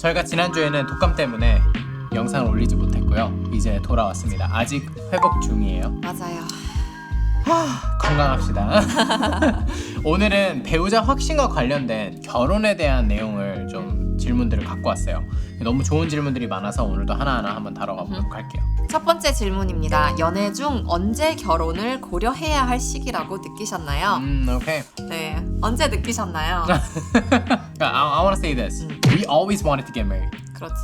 저희가 지난주에는 독감 때문에 영상을 올리지 못했고요. 이제 돌아왔습니다. 아직 회복 중이에요. 맞아요. 건강합시다. 오늘은 배우자 확신과 관련된 결혼에 대한 내용을 좀 질문들을 갖고 왔어요. 너무 좋은 질문들이 많아서 오늘도 하나하나 한번 다뤄가 보도록 할게요. 첫 번째 질문입니다. 연애 중 언제 결혼을 고려해야 할 시기라고 느끼셨나요? 오케이. 네, 언제 느끼셨나요? I want to say this. We always wanted to get married. 그렇지.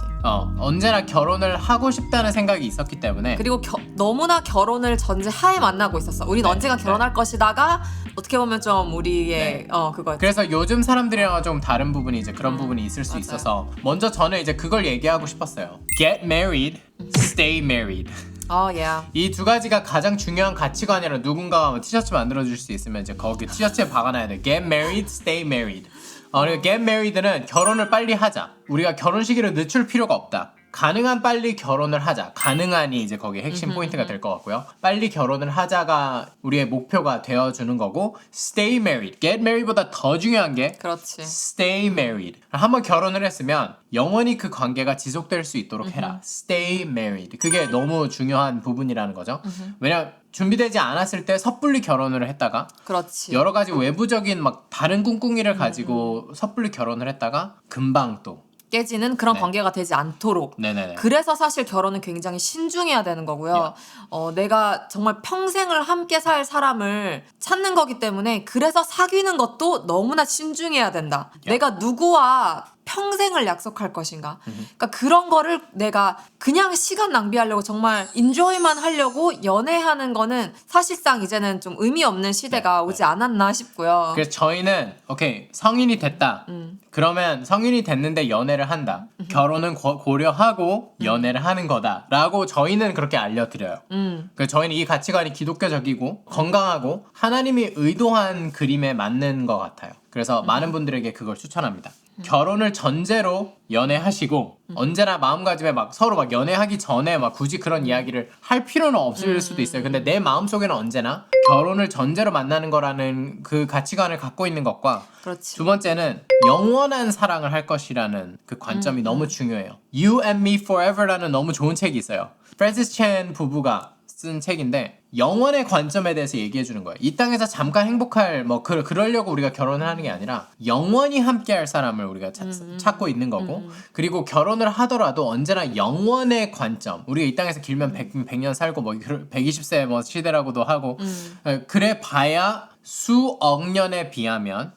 언제나 결혼을 하고 싶다는 생각이 있었기 때문에 그리고 너무나 결혼을 전제하에 만나고 있었어. 우린 언젠가 결혼할 것이다가 어떻게 보면 좀 우리의 그거였지. 그래서 요즘 사람들이랑 좀 다른 부분이 이제 그런 부분이 있을 수 맞아요. 있어서 먼저 저는 이제 그걸 얘기하고 싶었어요. Get married, stay married. yeah. 이 두 가지가 가장 중요한 가치관이라 누군가가 티셔츠 만들어줄 수 있으면 이제 거기 티셔츠에 박아놔야 돼. Get married, stay married. 그러니까 get married는 결혼을 빨리 하자. 우리가 결혼 시기를 늦출 필요가 없다. 가능한 빨리 결혼을 하자. 가능한이 이제 거기 핵심 포인트가 될 것 같고요. 빨리 결혼을 하자가 우리의 목표가 되어주는 거고, stay married. get married보다 더 중요한 게 그렇지. stay married. 한번 결혼을 했으면 영원히 그 관계가 지속될 수 있도록 해라. stay married. 그게 너무 중요한 부분이라는 거죠. 왜냐면 준비되지 않았을 때 섣불리 결혼을 했다가 그렇지. 여러 가지 외부적인 막 다른 꿍꿍이를 가지고 섣불리 결혼을 했다가 금방 또 깨지는 그런 관계가 되지 않도록. 네네네. 그래서 사실 결혼은 굉장히 신중해야 되는 거고요. 내가 정말 평생을 함께 살 사람을 찾는 거기 때문에 그래서 사귀는 것도 너무나 신중해야 된다. 내가 누구와 평생을 약속할 것인가. 그러니까 그런 거를 내가 그냥 시간 낭비하려고 정말 인조이만 하려고 연애하는 거는 사실상 이제는 좀 의미 없는 시대가 오지 않았나 싶고요. 그래서 저희는 오케이 성인이 됐다. 그러면 성인이 됐는데 연애를 한다. 결혼은 고려하고 연애를 하는 거다라고 저희는 그렇게 알려드려요. 그래서 저희는 이 가치관이 기독교적이고 건강하고 하나님이 의도한 그림에 맞는 것 같아요. 그래서 많은 분들에게 그걸 추천합니다. 결혼을 전제로 연애하시고 언제나 마음가짐에 막 서로 막 연애하기 전에 막 굳이 그런 이야기를 할 필요는 없을 수도 있어요. 근데 내 마음속에는 언제나 결혼을 전제로 만나는 거라는 그 가치관을 갖고 있는 것과 그렇지. 두 번째는 영원한 사랑을 할 것이라는 그 관점이 너무 중요해요. You and Me Forever라는 너무 좋은 책이 있어요. 프랜시스 첸 부부가 쓴 책인데 영원의 관점에 대해서 얘기해 주는 거예요. 이 땅에서 잠깐 행복할 그러려고 우리가 결혼을 하는 게 아니라 영원히 함께할 사람을 우리가 찾고 있는 거고 그리고 결혼을 하더라도 언제나 영원의 관점 우리가 이 땅에서 길면 100년 살고 뭐 120세 뭐 시대라고도 하고 그래 봐야 수억 년에 비하면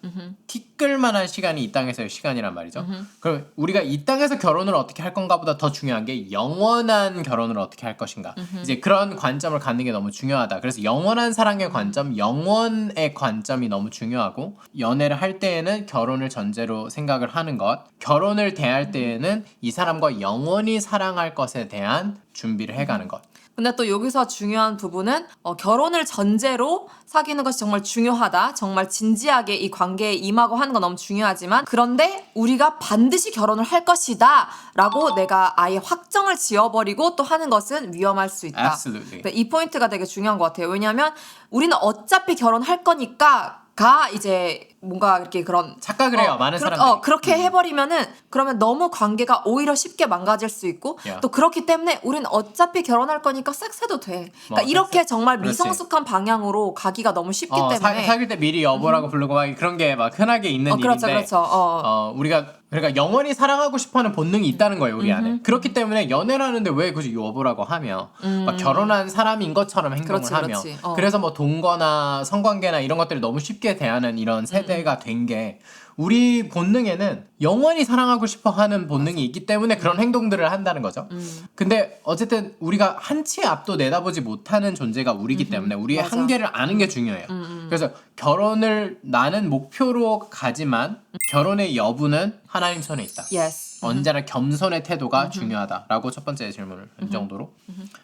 티끌만한 시간이 이 땅에서의 시간이란 말이죠. 그럼 우리가 이 땅에서 결혼을 어떻게 할 건가 보다 더 중요한 게 영원한 결혼을 어떻게 할 것인가. 이제 그런 관점을 갖는 게 너무 중요하다. 그래서 영원한 사랑의 관점, 영원의 관점이 너무 중요하고 연애를 할 때에는 결혼을 전제로 생각을 하는 것, 결혼을 대할 때에는 이 사람과 영원히 사랑할 것에 대한 준비를 해가는 것. 근데 또 여기서 중요한 부분은 결혼을 전제로 사귀는 것이 정말 중요하다. 정말 진지하게 이 관계에 임하고 하는 건 너무 중요하지만 그런데 우리가 반드시 결혼을 할 것이다 라고 내가 아예 확정을 지어버리고 또 하는 것은 위험할 수 있다. Absolutely. 이 포인트가 되게 중요한 것 같아요. 왜냐하면 우리는 어차피 결혼할 거니까 가 이제 뭔가 이렇게 그런 착각을 해요. 많은 사람들이. 그렇게 해버리면은 그러면 너무 관계가 오히려 쉽게 망가질 수 있고 또 그렇기 때문에 우리는 어차피 결혼할 거니까 섹스해도 돼. 그러니까 이렇게 정말 미성숙한 방향으로 가기가 너무 쉽기 때문에 사귈 때 미리 여보라고 부르고 막 그런 게 막 흔하게 있는 그렇죠, 일인데 그렇죠. 우리가 그러니까 영원히 사랑하고 싶어하는 본능이 있다는 거예요 우리 안에. 그렇기 때문에 연애를 하는데 왜 굳이 여보라고 하며 막 결혼한 사람인 것처럼 행동을 그렇지, 하며 그렇지. 그래서 뭐 동거나 성관계나 이런 것들을 너무 쉽게 대하는 이런 세대가 된 게 우리 본능에는 영원히 사랑하고 싶어 하는 본능이 있기 때문에 그런 행동들을 한다는 거죠. 근데 어쨌든 우리가 한치 앞도 내다보지 못하는 존재가 우리기 때문에 우리의 맞아. 한계를 아는 게 중요해요. 그래서 결혼을 나는 목표로 가지만 결혼의 여부는 하나님 손에 있다. Yes. 언제나 겸손의 태도가 중요하다라고 첫 번째 질문을 이 정도로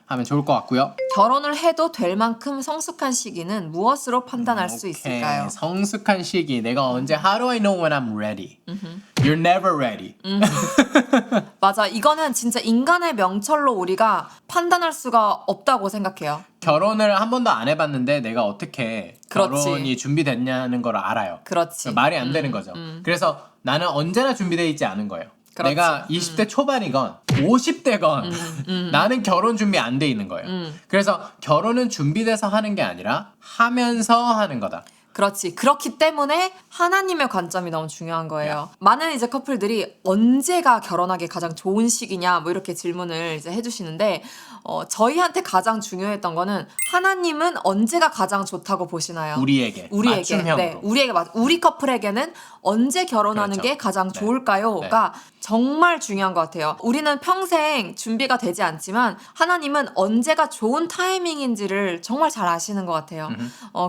하면 좋을 것 같고요. 결혼을 해도 될 만큼 성숙한 시기는 무엇으로 판단할 수 있을까요? 성숙한 시기. 내가 언제 How do I know when I'm ready? You're never ready. 맞아. 이거는 진짜 인간의 명철로 우리가 판단할 수가 없다고 생각해요. 결혼을 한 번도 안 해봤는데 내가 어떻게 그렇지. 결혼이 준비됐냐는 걸 알아요. 그렇지. 말이 안 되는 거죠. 그래서 나는 언제나 준비되어 있지 않은 거예요. 그렇지. 내가 20대 초반이건 50대건 나는 결혼 준비 안 돼 있는 거예요. 그래서 결혼은 준비돼서 하는 게 아니라 하면서 하는 거다. 그렇지. 그렇기 때문에 하나님의 관점이 너무 중요한 거예요. 많은 이제 커플들이 언제가 결혼하기 가장 좋은 시기냐 뭐 이렇게 질문을 이제 해주시는데 저희한테 가장 중요했던 거는 하나님은 언제가 가장 좋다고 보시나요? 우리에게 맞춤형으로. 네, 우리 커플에게는 언제 결혼하는 그렇죠. 게 가장 네. 좋을까요?가 정말 중요한 것 같아요. 우리는 평생 준비가 되지 않지만 하나님은 언제가 좋은 타이밍인지를 정말 잘 아시는 것 같아요.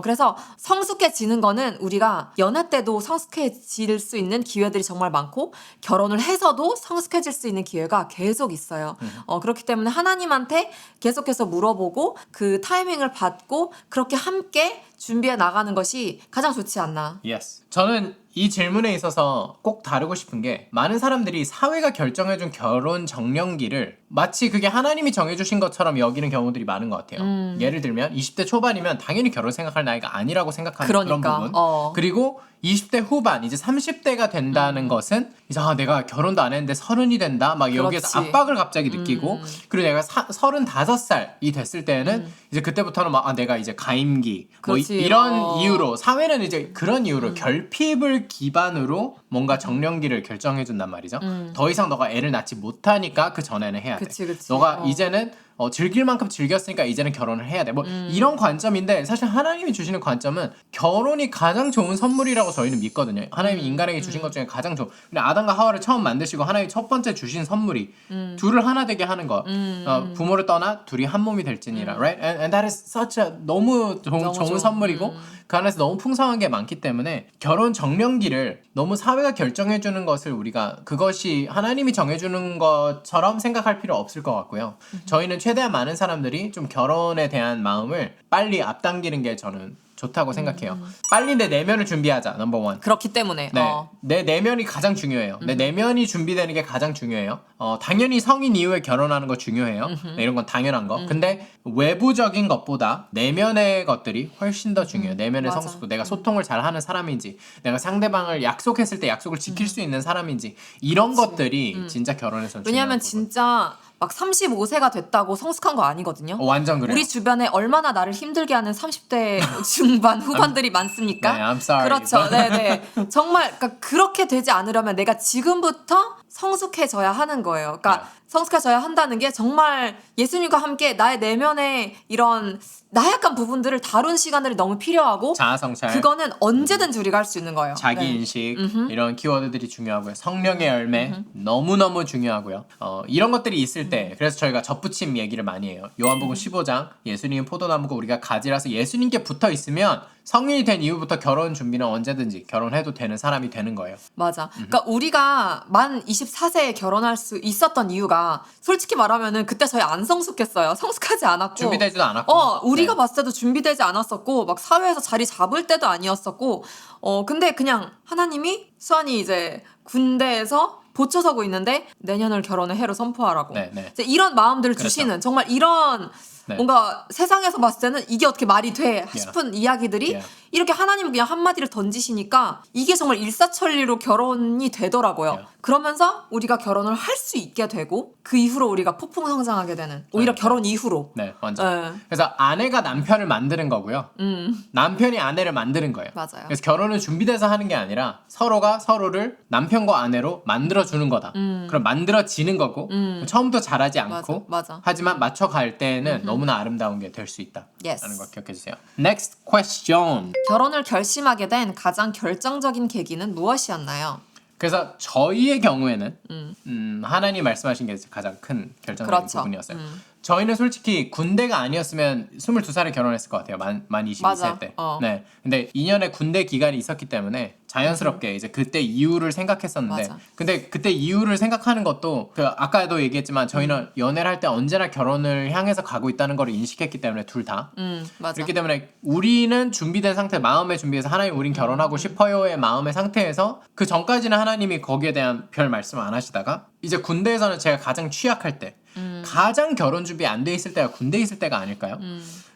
그래서 성숙해지는 거는 우리가 연애 때도 성숙해질 수 있는 기회들이 정말 많고 결혼을 해서도 성숙해질 수 있는 기회가 계속 있어요. 그렇기 때문에 하나님한테 계속해서 물어보고 그 타이밍을 받고 그렇게 함께 준비해 나가는 것이 가장 좋지 않나. Yes. 저는 이 질문에 있어서 꼭 다루고 싶은 게 많은 사람들이 사회가 결정해준 결혼 정년기를 마치 그게 하나님이 정해주신 것처럼 여기는 경우들이 많은 것 같아요. 예를 들면 20대 초반이면 당연히 결혼 생각할 나이가 아니라고 생각하는 그런 부분. 그리고 20대 후반 이제 30대가 된다는 것은 이제 내가 결혼도 안 했는데 30이 된다 막 여기에서 그렇지. 압박을 갑자기 느끼고 그리고 내가 35살이 됐을 때는 이제 그때부터는 막 내가 이제 가임기 뭐 그렇지. 이런 이유로 사회는 이제 그런 이유로 결핍을 기반으로 뭔가 정년기를 결정해 준단 말이죠. 더 이상 너가 애를 낳지 못하니까 그 전에는 해야 돼. 그치. 너가 이제는 즐길 만큼 즐겼으니까 이제는 결혼을 해야 돼. 뭐 이런 관점인데 사실 하나님이 주시는 관점은 결혼이 가장 좋은 선물이라고 저희는 믿거든요. 하나님이 인간에게 주신 것 중에 가장 좋은. 근데 아담과 하와를 처음 만드시고 하나님이 첫 번째 주신 선물이 둘을 하나 되게 하는 거. 부모를 떠나 둘이 한 몸이 될지니라. Right? And that is such a 너무 좋은 선물이고 그 안에서 너무 풍성한 게 많기 때문에 결혼 정년기를 너무 사회가 결정해 주는 것을 우리가 그것이 하나님이 정해주는 것처럼 생각할 필요 없을 것 같고요. 저희는 최대한 많은 사람들이 좀 결혼에 대한 마음을 빨리 앞당기는 게 저는 좋다고 생각해요. 빨리 내 내면을 준비하자. 넘버 원. 그렇기 때문에 내 내면이 가장 중요해요. 내 내면이 준비되는 게 가장 중요해요. 당연히 성인 이후에 결혼하는 거 중요해요. 네, 이런 건 당연한 거. 근데 외부적인 것보다 내면의 것들이 훨씬 더 중요해요. 내면의 맞아. 성숙도. 내가 소통을 잘하는 사람인지, 내가 상대방을 약속했을 때 약속을 지킬 수 있는 사람인지 이런 것들이 진짜 결혼에서는 왜냐하면 중요한 부분. 진짜 막 35세가 됐다고 성숙한 거 아니거든요. 완전 그래요. 우리 주변에 얼마나 나를 힘들게 하는 30대 중반 후반들이 많습니까? 네, I'm sorry. 그렇죠. 네네. 정말 그러니까 그렇게 되지 않으려면 내가 지금부터 성숙해져야 하는 거예요. 그러니까 성숙해져야 한다는 게 정말 예수님과 함께 나의 내면의 이런 나약한 부분들을 다룬 시간들이 너무 필요하고 자아성찰. 그거는 언제든지 우리가 할 수 있는 거예요. 자기인식 이런 키워드들이 중요하고요. 성령의 열매 너무너무 중요하고요. 이런 것들이 있을 때 그래서 저희가 접붙임 얘기를 많이 해요. 요한복음 15장 예수님은 포도나무고 우리가 가지라서 예수님께 붙어 있으면 성인이 된 이후부터 결혼 준비는 언제든지 결혼해도 되는 사람이 되는 거예요. 맞아. 그러니까 우리가 만 24세에 결혼할 수 있었던 이유가 솔직히 말하면은 그때 저희 안 성숙했어요. 성숙하지 않았고 준비되지도 않았고 우리가 봤을 때도 준비되지 않았었고 막 사회에서 자리 잡을 때도 아니었었고 근데 그냥 하나님이 수환이 이제 군대에서 보초 서고 있는데 내년을 결혼의 해로 선포하라고 이제 이런 마음들을 주시는 정말 이런 뭔가 세상에서 봤을 때는 이게 어떻게 말이 돼 싶은 이야기들이 이렇게 하나님은 그냥 한마디를 던지시니까 이게 정말 일사천리로 결혼이 되더라고요. 그러면서 우리가 결혼을 할 수 있게 되고 그 이후로 우리가 폭풍 성장하게 되는 오히려 결혼 이후로 완전. 그래서 아내가 남편을 만드는 거고요. 남편이 아내를 만드는 거예요. 맞아요. 그래서 결혼은 준비돼서 하는 게 아니라 서로가 서로를 남편과 아내로 만들어주는 거다. 그럼 만들어지는 거고 처음부터 잘하지 않고 맞아. 하지만 맞춰갈 때는 너무나 아름다운 게 될 수 있다 Yes. 라는 거 기억해주세요. Next question. 결혼을 결심하게 된 가장 결정적인 계기는 무엇이었나요? 그래서 저희의 경우에는 하나님 말씀하신 게 가장 큰 결정적인 부분이었어요. 저희는 솔직히 군대가 아니었으면 22살에 결혼했을 것 같아요. 만 22세 때. 네. 근데 2년의 군대 기간이 있었기 때문에 자연스럽게 이제 그때 이유를 생각했었는데 근데 그때 이유를 생각하는 것도 그 아까도 얘기했지만 저희는 연애를 할 때 언제나 결혼을 향해서 가고 있다는 걸 인식했기 때문에 둘 다. 그렇기 때문에 우리는 준비된 상태, 마음의 준비에서 하나님 우린 결혼하고 싶어요의 마음의 상태에서 그 전까지는 하나님이 거기에 대한 별 말씀 안 하시다가 이제 군대에서는 제가 가장 취약할 때 가장 결혼 준비 안 돼 있을 때가 군대에 있을 때가 아닐까요?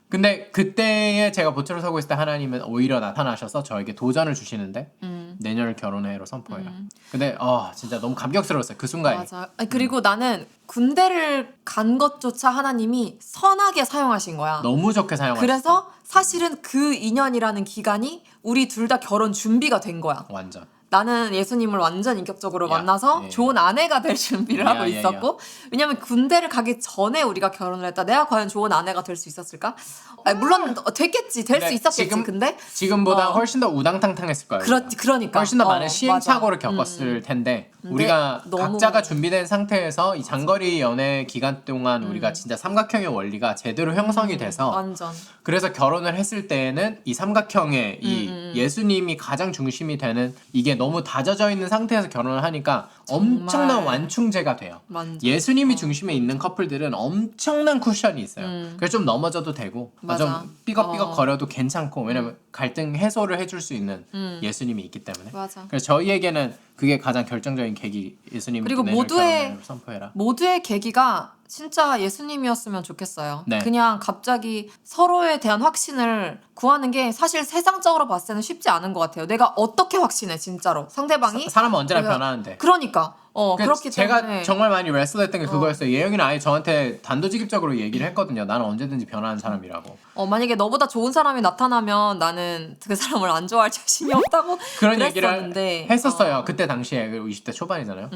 근데 그때에 제가 보초를 서고 있을 때 하나님은 오히려 나타나셔서 저에게 도전을 주시는데 내년을 결혼해로 선포해라. 근데 진짜 너무 감격스러웠어요. 그 순간이. 맞아. 아니, 그리고 나는 군대를 간 것조차 하나님이 선하게 사용하신 거야. 너무 좋게 사용하셨어. 그래서 사실은 그 2년이라는 기간이 우리 둘 다 결혼 준비가 된 거야. 완전. 나는 예수님을 완전 인격적으로 야, 만나서 예. 좋은 아내가 될 준비를 야, 하고 야, 있었고 왜냐면 군대를 가기 전에 우리가 결혼을 했다. 내가 과연 좋은 아내가 될 수 있었을까? 아니, 물론 됐겠지. 될 수 있었겠지. 근데 지금보다 훨씬 더 우당탕탕했을 거예요. 그러니까 훨씬 더 많은 시행착오를 맞아. 겪었을 텐데 우리가 너무- 각자가 준비된 상태에서 이 장거리 연애 기간 동안 우리가 진짜 삼각형의 원리가 제대로 형성이 돼서 완전 그래서 결혼을 했을 때에는 이 삼각형의 이 예수님이 가장 중심이 되는 이게 너무 다져져 있는 상태에서 결혼을 하니까 엄청난 완충제가 돼요. 완전. 예수님이 중심에 있는 커플들은 엄청난 쿠션이 있어요. 그래서 좀 넘어져도 되고 맞아. 좀 삐걱삐걱 거려도 괜찮고 왜냐면 갈등 해소를 해줄 수 있는 예수님이 있기 때문에. 맞아. 그래서 저희에게는 그게 가장 결정적인 계기. 예수님이 그리고 내년 결혼을 선포해라. 모두의 계기가 진짜 예수님이었으면 좋겠어요. 네. 그냥 갑자기 서로에 대한 확신을 구하는 게 사실 세상적으로 봤을 때는 쉽지 않은 것 같아요. 내가 어떻게 확신해 진짜로 상대방이 사람은 언제나 내가- 변하는데. 그러니까 그렇기 제가 때문에 정말 많이 레슬했던 게 그거였어요. 예영이는 아예 저한테 단도직입적으로 얘기를 했거든요. 나는 언제든지 변하는 사람이라고. 만약에 너보다 좋은 사람이 나타나면 나는 그 사람을 안 좋아할 자신이 없다고 그런 그랬었는데, 얘기를 했었어요. 그때 당시에 20대 초반이잖아요.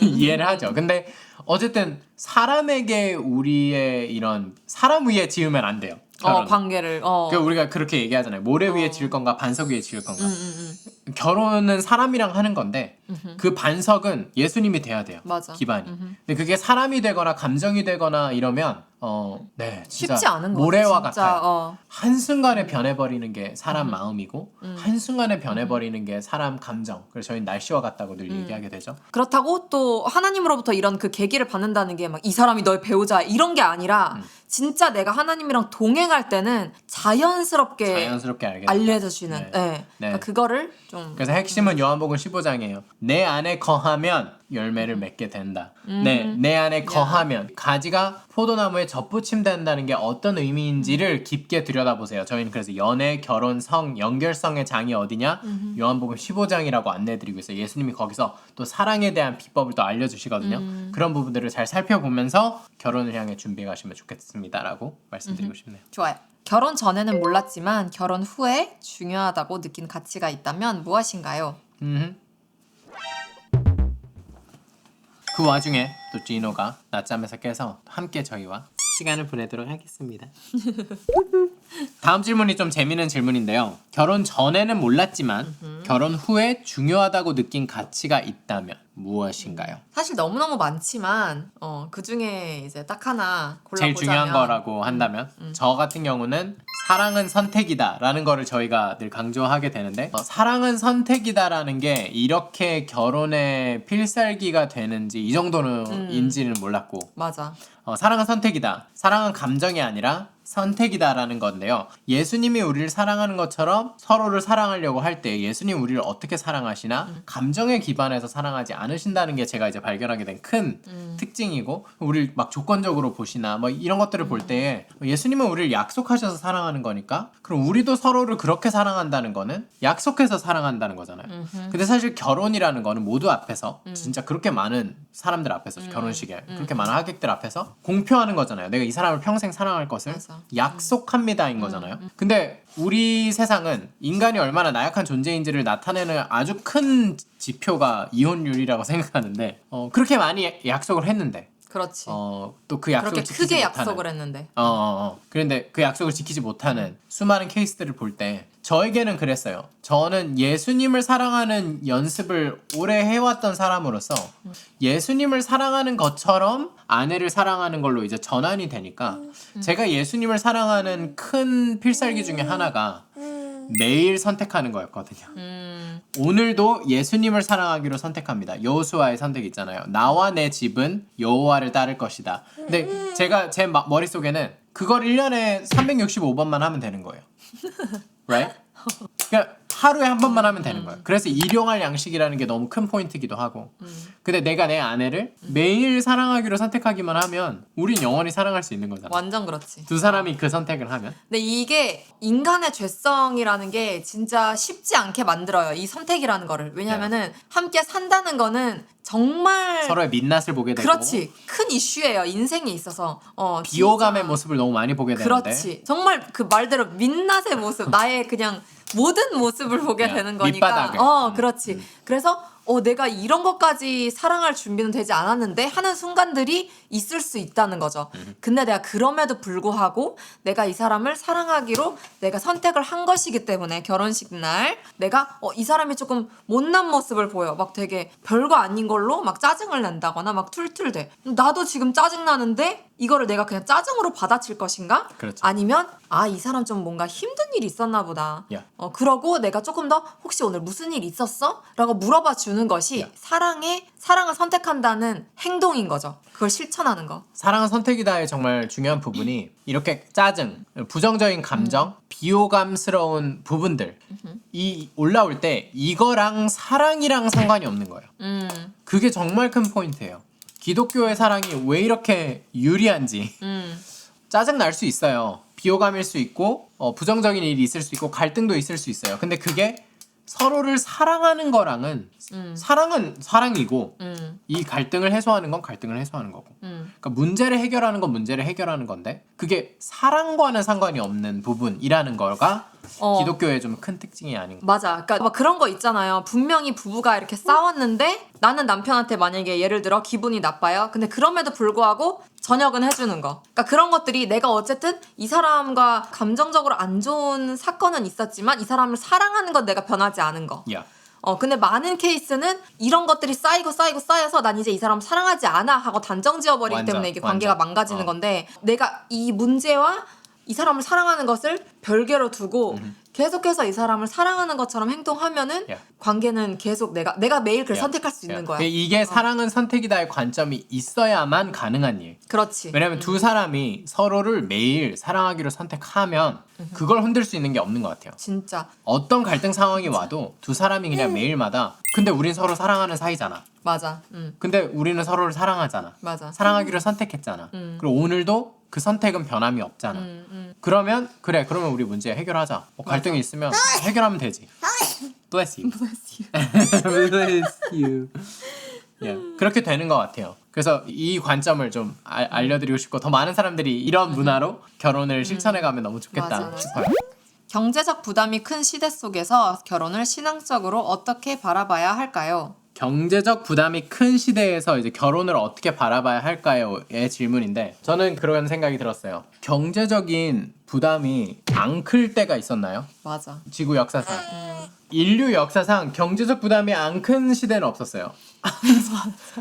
이해를 하죠. 근데 어쨌든 사람에게 우리의 이런 사람 위에 지으면 안 돼요. 결혼. 관계를 그러니까 우리가 그렇게 얘기하잖아요. 모래 위에 지을 건가 반석 위에 지을 건가. 결혼은 사람이랑 하는 건데 그 반석은 예수님이 돼야 돼요. 맞아. 기반이. 근데 그게 사람이 되거나 감정이 되거나 이러면 네 진짜 쉽지 않은 거 모래와 진짜, 같아요. 한순간에 변해버리는 게 사람 마음이고 한순간에 변해버리는 게 사람 감정. 그래서 저희는 날씨와 같다고 늘 얘기하게 되죠. 그렇다고 또 하나님으로부터 이런 그 계기를 받는다는 게 막 이 사람이 너의 배우자 이런 게 아니라 진짜 내가 하나님이랑 동행할 때는 자연스럽게 알게 알려주시는 네. 그러니까 그거를 좀 그래서 핵심은 요한복음 15장이에요. 내 안에 거하면 열매를 맺게 된다. 내 안에 거하면 가지가 포도나무에 접붙임된다는 게 어떤 의미인지를 깊게 들여다보세요. 저희는 그래서 연애, 결혼, 성, 연결성의 장이 어디냐? 요한복음 15장이라고 안내해드리고 있어요. 예수님이 거기서 또 사랑에 대한 비법을 또 알려주시거든요. 그런 부분들을 잘 살펴보면서 결혼을 향해 준비해 가시면 좋겠습니다라고 말씀드리고 싶네요. 좋아요. 결혼 전에는 몰랐지만 결혼 후에 중요하다고 느낀 가치가 있다면 무엇인가요? 그 와중에 또 지노가 낮잠에서 깨서 함께 저희와 시간을 보내도록 하겠습니다. 다음 질문이 좀 재미있는 질문인데요. 결혼 전에는 몰랐지만 결혼 후에 중요하다고 느낀 가치가 있다면 무엇인가요? 사실 너무너무 많지만 그 중에 이제 딱 하나 골라보자면 제일 중요한 거라고 한다면 저 같은 경우는 사랑은 선택이다라는 거를 저희가 늘 강조하게 되는데 사랑은 선택이다라는 게 이렇게 결혼의 필살기가 되는지 이 정도는 인지는 몰랐고 맞아. 사랑은 선택이다. 사랑은 감정이 아니라 선택이다라는 건데요. 예수님이 우리를 사랑하는 것처럼 서로를 사랑하려고 할 때 예수님 우리를 어떻게 사랑하시나 감정에 기반해서 사랑하지 않으신다는 게 제가 이제 발견하게 된 큰 특징이고 우리를 막 조건적으로 보시나 뭐 이런 것들을 볼 때 예수님은 우리를 약속하셔서 사랑하는 거니까 그럼 우리도 서로를 그렇게 사랑한다는 거는 약속해서 사랑한다는 거잖아요. 근데 사실 결혼이라는 거는 모두 앞에서 진짜 그렇게 많은 사람들 앞에서 결혼식에 그렇게 많은 하객들 앞에서 공표하는 거잖아요. 내가 이 사람을 평생 사랑할 것을 맞아. 약속합니다인 거잖아요. 근데 우리 세상은 인간이 얼마나 나약한 존재인지를 나타내는 아주 큰 지표가 이혼율이라고 생각하는데 그렇게 많이 약속을 했는데 그렇지. 또 그 약속을 그렇게 지키지 크게 못하는 약속을 했는데. 그런데 그 약속을 지키지 못하는 수많은 케이스들을 볼 때 저에게는 그랬어요. 저는 예수님을 사랑하는 연습을 오래 해왔던 사람으로서 예수님을 사랑하는 것처럼 아내를 사랑하는 걸로 이제 전환이 되니까 제가 예수님을 사랑하는 큰 필살기 중에 하나가 매일 선택하는 거였거든요. 오늘도 예수님을 사랑하기로 선택합니다. 여호수아의 선택 있잖아요. 나와 내 집은 여호와를 따를 것이다. 근데 제가 제 머릿속에는 그걸 1년에 365번만 하면 되는 거예요. Right? 그러니까 하루에 한 번만 하면 되는 거예요. 그래서 일용할 양식이라는 게 너무 큰 포인트기도 하고. 근데 내가 내 아내를 매일 사랑하기로 선택하기만 하면 우린 영원히 사랑할 수 있는 거잖아. 완전 그렇지. 두 사람이 그 선택을 하면. 근데 이게 인간의 죄성이라는 게 진짜 쉽지 않게 만들어요. 이 선택이라는 거를. 왜냐면은 함께 산다는 거는 정말 서로의 민낯을 보게 되고. 그렇지. 큰 이슈예요. 인생에 있어서. 비호감의 진짜. 모습 모습을 너무 많이 보게 되는데. 그렇지. 정말 그 말대로 민낯의 모습, 나의 그냥 모든 모습을 보게 야, 되는 거니까. 밑바닥을. 그렇지. 그래서 내가 이런 것까지 사랑할 준비는 되지 않았는데 하는 순간들이 있을 수 있다는 거죠. 근데 내가 그럼에도 불구하고 내가 이 사람을 사랑하기로 내가 선택을 한 것이기 때문에 결혼식 날 내가 이 사람이 조금 못난 모습을 보여. 막 되게 별거 아닌 걸로 막 짜증을 낸다거나 막 툴툴대. 나도 지금 짜증나는데 이거를 내가 그냥 짜증으로 받아칠 것인가? 그렇죠. 아니면 이 사람 좀 뭔가 힘든 일이 있었나 보다. 야. 그러고 내가 조금 더 혹시 오늘 무슨 일 있었어? 라고 물어봐 주는 것이 야. 사랑을 선택한다는 행동인 거죠. 그걸 실천하는 거. 사랑은 선택이다의 정말 중요한 부분이 이렇게 짜증, 부정적인 감정, 비호감스러운 부분들 이 올라올 때 이거랑 사랑이랑 상관이 없는 거예요. 그게 정말 큰 포인트예요. 기독교의 사랑이 왜 이렇게 유리한지. 짜증 날 수 있어요. 비호감일 수 있고 부정적인 일이 있을 수 있고 갈등도 있을 수 있어요. 근데 그게 서로를 사랑하는 거랑은 사랑은 사랑이고 이 갈등을 해소하는 건 갈등을 해소하는 거고 그러니까 문제를 해결하는 건 문제를 해결하는 건데 그게 사랑과는 상관이 없는 부분이라는 거가 기독교의 좀 큰 특징이 아닌가. 맞아. 그러니까 막 그런 거 있잖아요. 분명히 부부가 이렇게 싸웠는데 나는 남편한테 만약에 예를 들어 기분이 나빠요. 근데 그럼에도 불구하고 저녁은 해주는 거. 그러니까 그런 것들이 내가 어쨌든 이 사람과 감정적으로 안 좋은 사건은 있었지만 이 사람을 사랑하는 건 내가 변하지 않은 거. 야. 근데 많은 케이스는 이런 것들이 쌓여서 난 이제 이 사람 사랑하지 않아 하고 단정 지어버리기 완전, 때문에 이게 관계가 완전. 망가지는 건데 내가 이 문제와 이 사람을 사랑하는 것을 별개로 두고 계속해서 이 사람을 사랑하는 것처럼 행동하면은 야. 관계는 계속 내가 매일 그걸 야. 선택할 수 있는 거야. 이게 사랑은 선택이다의 관점이 있어야만 가능한 일. 그렇지. 왜냐면 두 사람이 서로를 매일 사랑하기로 선택하면 그걸 흔들 수 있는 게 없는 것 같아요. 진짜 어떤 갈등 상황이 와도 두 사람이 그냥 매일마다 근데 우린 서로 사랑하는 사이잖아. 맞아. 근데 우리는 서로를 사랑하잖아. 맞아. 사랑하기로 선택했잖아. 그리고 오늘도 그 선택은 변함이 없잖아. 그러면 그러면 우리 문제 해결하자. 갈등이 있으면 해결하면 되지. Bless you. Bless you. 그렇게 되는 것 같아요. 그래서 이 관점을 좀 알려드리고 싶고 더 많은 사람들이 이런 문화로 결혼을 실천해가면 너무 좋겠다 맞아. 싶어요. 경제적 부담이 큰 시대 속에서 결혼을 신앙적으로 어떻게 바라봐야 할까요? 경제적 부담이 큰 시대에서 이제 결혼을 어떻게 바라봐야 할까요?의 질문인데 저는 그런 생각이 들었어요. 경제적인 부담이 안 클 때가 있었나요? 맞아. 지구 역사상. 인류 역사상 경제적 부담이 안 큰 시대는 없었어요.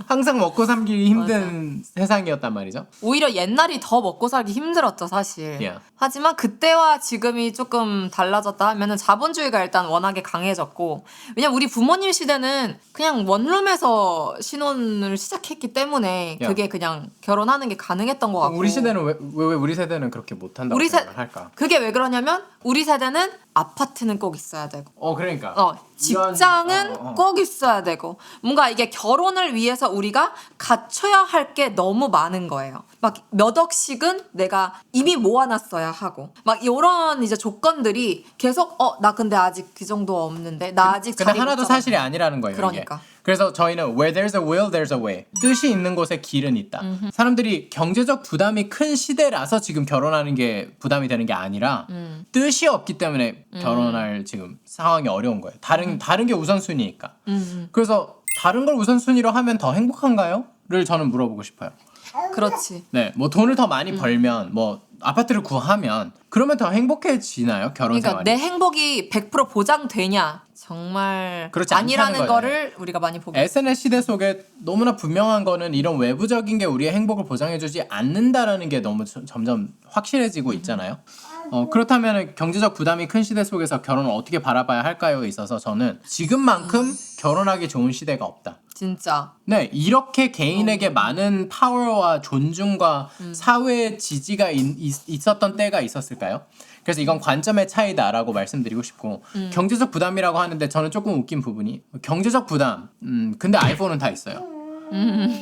항상 먹고 살기 힘든 세상이었단 말이죠. 오히려 옛날이 더 먹고 살기 힘들었죠, 사실. Yeah. 하지만 그때와 지금이 조금 달라졌다 하면은 자본주의가 일단 워낙에 강해졌고, 왜냐면 우리 부모님 시대는 그냥 원룸에서 신혼을 시작했기 때문에 Yeah. 그게 그냥 결혼하는 게 가능했던 것 같고. 우리 시대는 왜 우리 세대는 그렇게 못한다고 우리 생각을 할까? 그게 왜 그러냐면 우리 세대는 아파트는 꼭 있어야 되고 그러니까. 직장은 꼭 있어야 되고 뭔가 이게 결혼을 위해서 우리가 갖춰야 할 게 너무 많은 거예요. 막 몇 억씩은 내가 이미 모아놨어야 하고 막 이런 이제 조건들이 계속 나 근데 아직 그 정도 없는데 나 아직 근데 자리 못 하나도 잡았는데. 사실이 아니라는 거예요. 그러니까. 이게. 그래서 저희는 where there's a will, there's a way. 뜻이 있는 곳에 길은 있다. 사람들이 경제적 부담이 큰 시대라서 지금 결혼하는 게 부담이 되는 게 아니라 뜻이 없기 때문에 결혼할 지금 상황이 어려운 거예요. 다른 게 우선순위니까. 그래서 다른 걸 우선순위로 하면 더 행복한가요? 를 저는 물어보고 싶어요. 그렇지. 네, 뭐 돈을 더 많이 벌면 뭐 아파트를 구하면 그러면 더 행복해지나요? 결혼 그러니까 생활이? 내 행복이 100% 보장되냐 정말 그렇지 아니라는 않다는 거를 우리가 많이 보고 SNS 시대 속에 너무나 분명한 거는 이런 외부적인 게 우리의 행복을 보장해주지 않는다라는 게 너무 점점 확실해지고 있잖아요. 그렇다면 경제적 부담이 큰 시대 속에서 결혼을 어떻게 바라봐야 할까요에 있어서 저는 지금만큼 결혼하기 좋은 시대가 없다. 진짜. 네, 이렇게 개인에게 많은 파워와 존중과 사회의 지지가 있었던 때가 있었을까요? 그래서 이건 관점의 차이다라고 말씀드리고 싶고 경제적 부담이라고 하는데 저는 조금 웃긴 부분이 경제적 부담, 근데 아이폰은 다 있어요.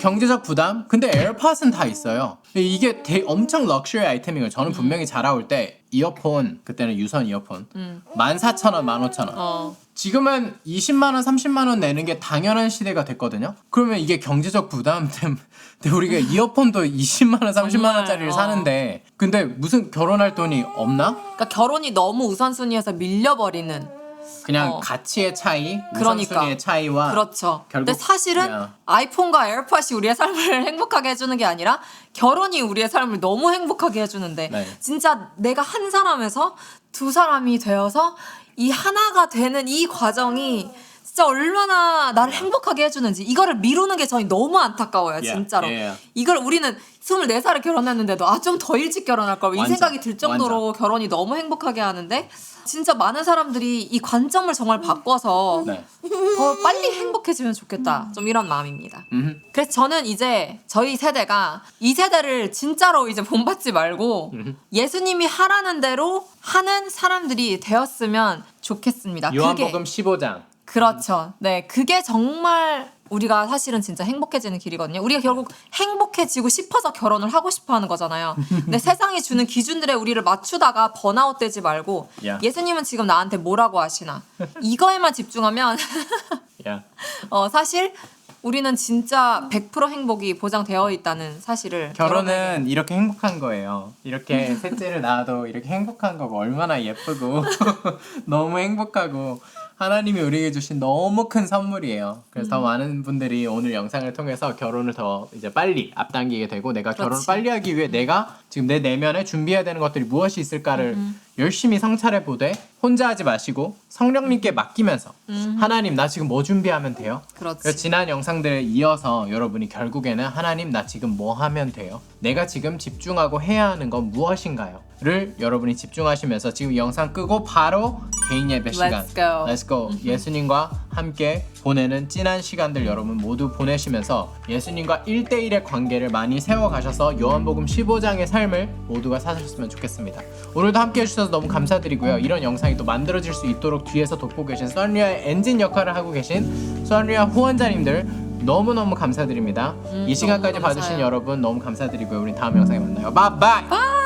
경제적 부담, 근데 에어팟은 다 있어요. 이게 엄청 럭셔리 아이템이에요. 저는 분명히 자라올 때 이어폰, 그때는 유선 이어폰 14,000원, 15,000원. 지금은 20만 원, 30만 원 내는 게 당연한 시대가 됐거든요. 그러면 이게 경제적 부담 때문에 우리가 이어폰도 20만 원, 30만 원짜리를 사는데 근데 무슨 결혼할 돈이 없나? 그러니까 결혼이 너무 우선순위에서 밀려버리는. 그냥 가치의 차이, 그러니까. 우선순위의 차이와 그렇죠. 근데 결국- 사실은 야. 아이폰과 에어팟이 우리의 삶을 행복하게 해주는 게 아니라 결혼이 우리의 삶을 너무 행복하게 해주는데 네. 진짜 내가 한 사람에서 두 사람이 되어서 이 하나가 되는 이 과정이 진짜 얼마나 나를 행복하게 해주는지 이거를 미루는 게 저희 너무 안타까워요. Yeah, 진짜로. yeah. 이걸 우리는 24살에 결혼했는데도 좀 더 일찍 결혼할 걸 이 완전, 생각이 들 정도로 결혼이 너무 행복하게 하는데 진짜 많은 사람들이 이 관점을 정말 바꿔서 네. 더 빨리 행복해지면 좋겠다. 좀 이런 마음입니다. 그래서 저는 이제 저희 세대가 이 세대를 진짜로 이제 본받지 말고 예수님이 하라는 대로 하는 사람들이 되었으면 좋겠습니다. 요한복음 15장. 그렇죠. 네, 그게 정말 우리가 사실은 진짜 행복해지는 길이거든요. 우리가 결국 행복해지고 싶어서 결혼을 하고 싶어 하는 거잖아요. 근데 세상이 주는 기준들에 우리를 맞추다가 번아웃 되지 말고 야. 예수님은 지금 나한테 뭐라고 하시나 이거에만 집중하면 야. 사실 우리는 진짜 100% 행복이 보장되어 있다는 사실을 결혼은 이렇게 행복한 거예요. 이렇게 셋째를 낳아도 이렇게 행복한 거고 얼마나 예쁘고 너무 행복하고 하나님이 우리에게 주신 너무 큰 선물이에요. 그래서 더 많은 분들이 오늘 영상을 통해서 결혼을 더 이제 빨리 앞당기게 되고 내가 결혼을 그렇지. 빨리 하기 위해 내가 지금 내 내면에 준비해야 되는 것들이 무엇이 있을까를 열심히 성찰해 보되 혼자 하지 마시고 성령님께 맡기면서 하나님 나 지금 뭐 준비하면 돼요? 그렇지. 그래서 지난 영상들에 이어서 여러분이 결국에는 하나님 나 지금 뭐 하면 돼요? 내가 지금 집중하고 해야 하는 건 무엇인가요? 를 여러분이 집중하시면서 지금 영상 끄고 바로 개인 예배 시간 Let's go. Let's go. 예수님과 함께 보내는 진한 시간들 여러분 모두 보내시면서 예수님과 1대1의 관계를 많이 세워가셔서 요한복음 15장의 삶을 모두가 사셨으면 좋겠습니다. 오늘도 함께 해주셔서 너무 감사드리고요. 이런 영상이 또 만들어질 수 있도록 뒤에서 돕고 계신 썬리아의 엔진 역할을 하고 계신 썬리아 후원자님들 너무너무 감사드립니다. 이 시간까지 너무 봐주신 감사해요. 여러분 너무 감사드리고요. 우리 다음 영상에 만나요. 바이바이.